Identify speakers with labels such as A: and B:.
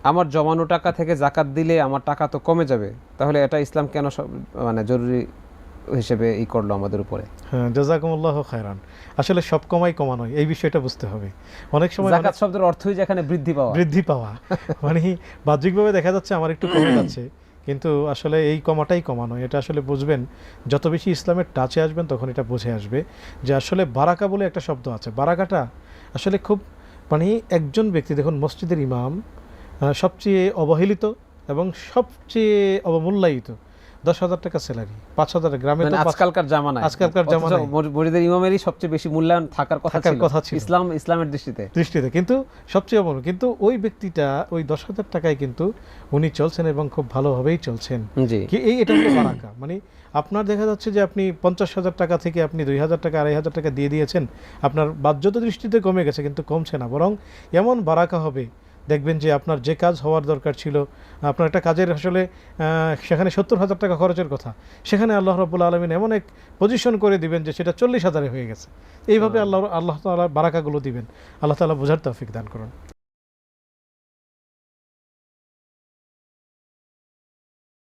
A: আমার জমানো টাকা থেকে জাকাত দিলে আমার টাকা তো কমে যাবে, তাহলে এটা ইসলাম কেন মানে জরুরি হিসেবে করলো আমাদের উপরে?
B: হ্যাঁ, জাযাকুমুল্লাহু খায়রান। আসলে সব কমাই কমা নয়, এই বিষয়টা বুঝতে হবে। অনেক সময়
A: জাকাত শব্দের অর্থই যেখানে বৃদ্ধি পাওয়া,
B: বৃদ্ধি পাওয়া মানে বাহ্যিকভাবে দেখা যাচ্ছে আমার একটু কমে যাচ্ছে, কিন্তু আসলে এই কমাটাই কমা নয়। এটা আসলে বুঝবেন, যত বেশি ইসলামের টাচে আসবেন তখন এটা বুঝে আসবে যে আসলে বারাকা বলে একটা শব্দ আছে। বারাকাটা আসলে খুব মানে একজন ব্যক্তি, দেখুন মসজিদের ইমাম সবচেয়ে অবহেলিত এবং সবচেয়ে অবমূল্যায়িত, 10,000 টাকা স্যালারি, 5,000 গ্রামে তো
A: আজকালকার জামানায় মুরিদের ইমামেরই সবচেয়ে বেশি মূল্যায়ন থাকার কথা ছিল ইসলামের দৃষ্টিতে,
B: কিন্তু সবচেয়ে অবহেলিত। কিন্তু ওই ব্যক্তিটা ওই 10,000 টাকায় কিন্তু উনি চলছেন এবং খুব ভালোভাবেই চলছেন। এটা হলো বারাকা। মানে আপনার দেখা যাচ্ছে যে আপনি 50,000 টাকা থেকে আপনি 2,000 টাকা 2,500 টাকা দিয়ে দিয়েছেন, আপনার বাহ্যত দৃষ্টিতে কমে গেছে কিন্তু কমছে না, বরং এমন বারাকা হবে দেখবেন যে আপনার যে কাজ হওয়ার দরকার ছিল, আপনার একটা কাজের আসলে সেখানে 70,000 টাকা খরচের কথা, সেখানে আল্লাহ রাব্বুল আলামিন এমন এক পজিশন করে দিবেন যে সেটা 40,000-এ হয়ে গেছে। এইভাবে আল্লাহ তাআলা বারাকাগুলো দিবেন। আল্লাহ তাআলা বোঝার তৌফিক দান করুন।